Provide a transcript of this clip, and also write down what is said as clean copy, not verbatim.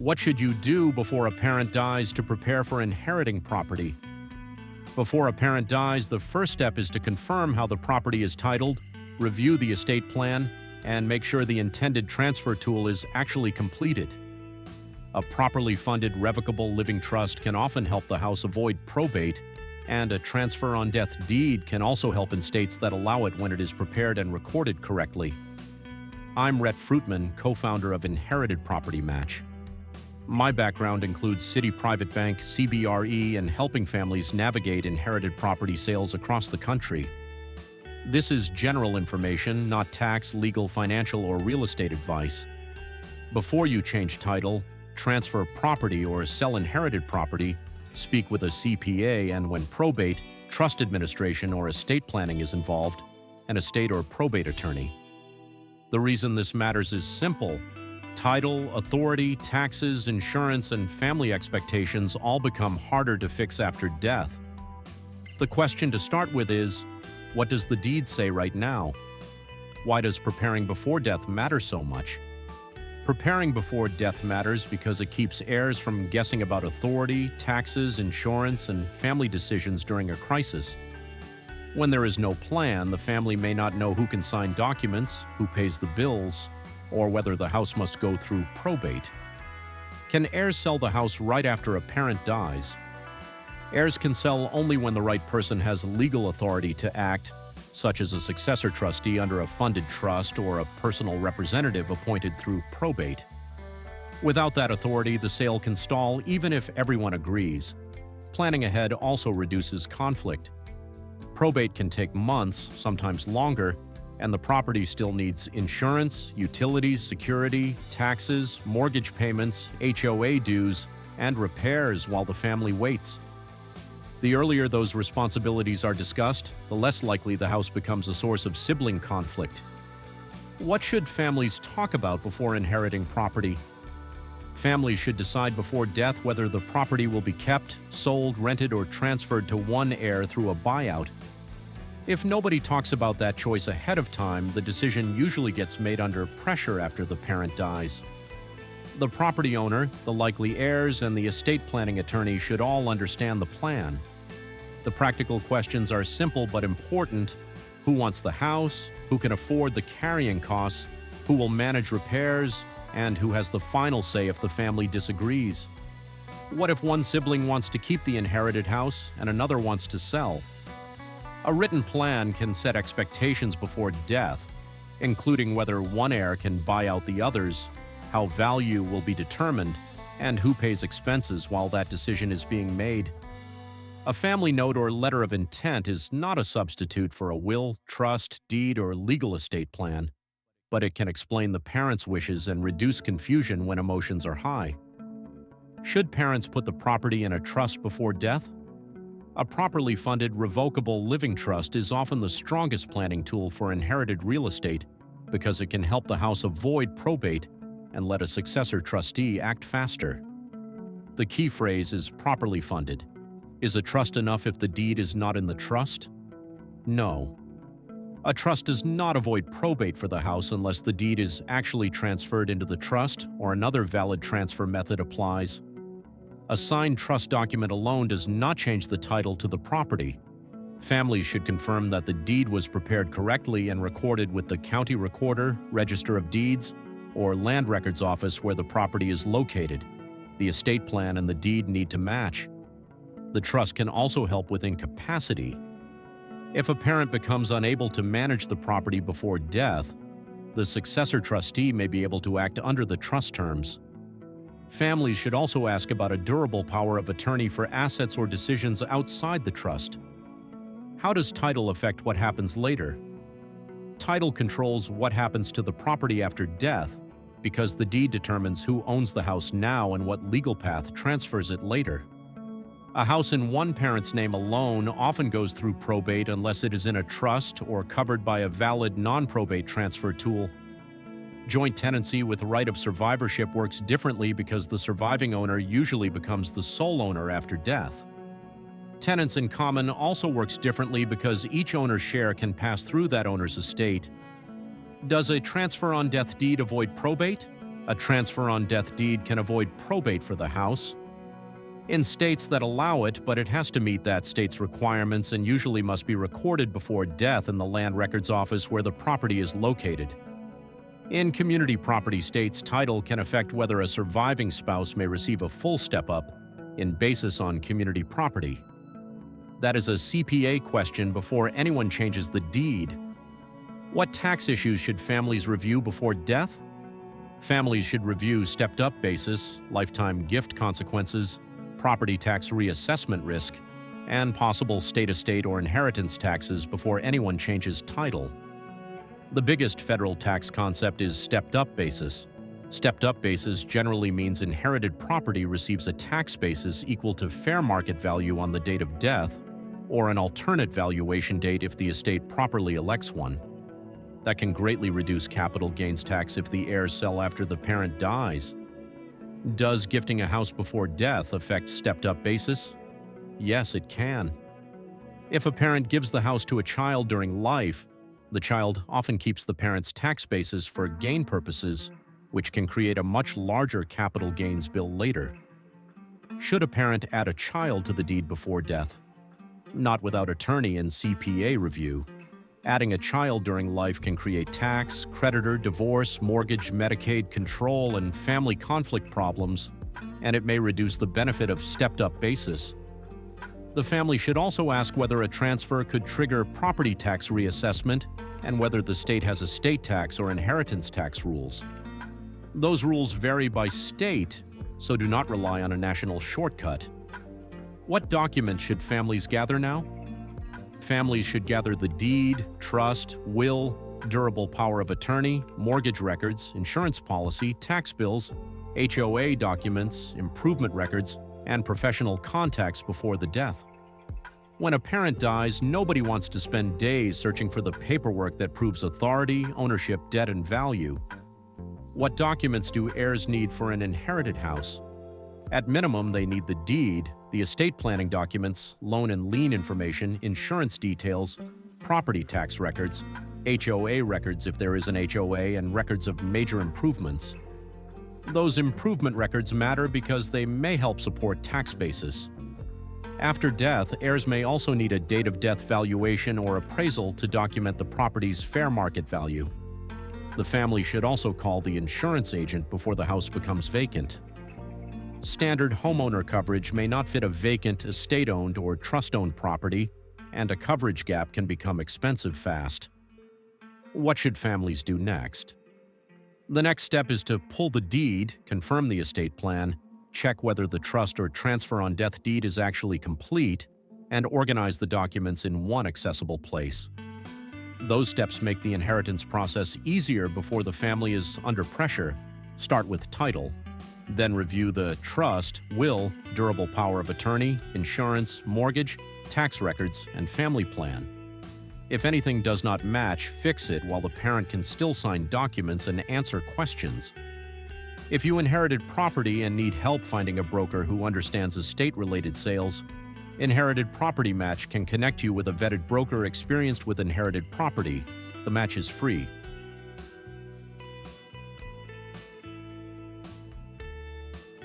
What should you do before a parent dies to prepare for inheriting property? Before a parent dies, the first step is to confirm how the property is titled, review the estate plan, and make sure the intended transfer tool is actually completed. A properly funded revocable living trust can often help the house avoid probate, and a transfer on death deed can also help in states that allow it when it is prepared and recorded correctly. I'm Rhett Fruitman, co-founder of Inherited Property Match. My background includes City Private Bank, CBRE, and helping families navigate inherited property sales across the country. This is general information, not tax, legal, financial, or real estate advice. Before you change title, transfer property, or sell inherited property, speak with a CPA, and when probate, trust administration, or estate planning is involved, an estate or probate attorney. The reason this matters is simple. Title, authority, taxes, insurance, and family expectations all become harder to fix after death. The question to start with is, what does the deed say right now? Why does preparing before death matter so much? Preparing before death matters because it keeps heirs from guessing about authority, taxes, insurance, and family decisions during a crisis. When there is no plan, the family may not know who can sign documents, who pays the bills, or whether the house must go through probate. Can heirs sell the house right after a parent dies? Heirs can sell only when the right person has legal authority to act, such as a successor trustee under a funded trust or a personal representative appointed through probate. Without that authority, the sale can stall even if everyone agrees. Planning ahead also reduces conflict. Probate can take months, sometimes longer, and the property still needs insurance, utilities, security, taxes, mortgage payments, HOA dues, and repairs while the family waits. The earlier those responsibilities are discussed, the less likely the house becomes a source of sibling conflict. What should families talk about before inheriting property? Families should decide before death whether the property will be kept, sold, rented, or transferred to one heir through a buyout. If nobody talks about that choice ahead of time, the decision usually gets made under pressure after the parent dies. The property owner, the likely heirs, and the estate planning attorney should all understand the plan. The practical questions are simple but important. Who wants the house? Who can afford the carrying costs? Who will manage repairs? And who has the final say if the family disagrees? What if one sibling wants to keep the inherited house and another wants to sell? A written plan can set expectations before death, including whether one heir can buy out the others, how value will be determined, and who pays expenses while that decision is being made. A family note or letter of intent is not a substitute for a will, trust, deed, or legal estate plan, but it can explain the parents' wishes and reduce confusion when emotions are high. Should parents put the property in a trust before death? A properly funded revocable living trust is often the strongest planning tool for inherited real estate because it can help the house avoid probate and let a successor trustee act faster. The key phrase is properly funded. Is a trust enough if the deed is not in the trust? No. A trust does not avoid probate for the house unless the deed is actually transferred into the trust or another valid transfer method applies. A signed trust document alone does not change the title to the property. Families should confirm that the deed was prepared correctly and recorded with the county recorder, register of deeds, or land records office where the property is located. The estate plan and the deed need to match. The trust can also help with incapacity. If a parent becomes unable to manage the property before death, the successor trustee may be able to act under the trust terms. Families should also ask about a durable power of attorney for assets or decisions outside the trust. How does title affect what happens later? Title controls what happens to the property after death because the deed determines who owns the house now and what legal path transfers it later. A house in one parent's name alone often goes through probate unless it is in a trust or covered by a valid non-probate transfer tool. Joint tenancy with right of survivorship works differently because the surviving owner usually becomes the sole owner after death. Tenants in common also works differently because each owner's share can pass through that owner's estate. Does a transfer on death deed avoid probate? A transfer on death deed can avoid probate for the house. In states that allow it, but it has to meet that state's requirements and usually must be recorded before death in the land records office where the property is located. In community property states, title can affect whether a surviving spouse may receive a full step-up in basis on community property. That is a CPA question before anyone changes the deed. What tax issues should families review before death? Families should review stepped-up basis, lifetime gift consequences, property tax reassessment risk, and possible state-estate or inheritance taxes before anyone changes title. The biggest federal tax concept is stepped-up basis. Stepped-up basis generally means inherited property receives a tax basis equal to fair market value on the date of death, or an alternate valuation date if the estate properly elects one. That can greatly reduce capital gains tax if the heirs sell after the parent dies. Does gifting a house before death affect stepped-up basis? Yes, it can. If a parent gives the house to a child during life, the child often keeps the parent's tax basis for gain purposes, which can create a much larger capital gains bill later. Should a parent add a child to the deed before death? Not without attorney and CPA review. Adding a child during life can create tax, creditor, divorce, mortgage, Medicaid control, and family conflict problems, and it may reduce the benefit of stepped-up basis. The family should also ask whether a transfer could trigger property tax reassessment and whether the state has estate tax or inheritance tax rules. Those rules vary by state, so do not rely on a national shortcut. What documents should families gather now? Families should gather the deed, trust, will, durable power of attorney, mortgage records, insurance policy, tax bills, HOA documents, improvement records, and professional contacts before the death. When a parent dies, nobody wants to spend days searching for the paperwork that proves authority, ownership, debt, and value. What documents do heirs need for an inherited house? At minimum, they need the deed, the estate planning documents, loan and lien information, insurance details, property tax records, HOA records if there is an HOA, and records of major improvements. Those improvement records matter because they may help support tax basis. After death, heirs may also need a date of death valuation or appraisal to document the property's fair market value. The family should also call the insurance agent before the house becomes vacant. Standard homeowner coverage may not fit a vacant, estate-owned or trust-owned property, and a coverage gap can become expensive fast. What should families do next? The next step is to pull the deed, confirm the estate plan, check whether the trust or transfer on death deed is actually complete, and organize the documents in one accessible place. Those steps make the inheritance process easier before the family is under pressure. Start with title. Then review the trust, will, durable power of attorney, insurance, mortgage, tax records, and family plan. If anything does not match, fix it while the parent can still sign documents and answer questions. If you inherited property and need help finding a broker who understands estate-related sales, Inherited Property Match can connect you with a vetted broker experienced with inherited property. The match is free.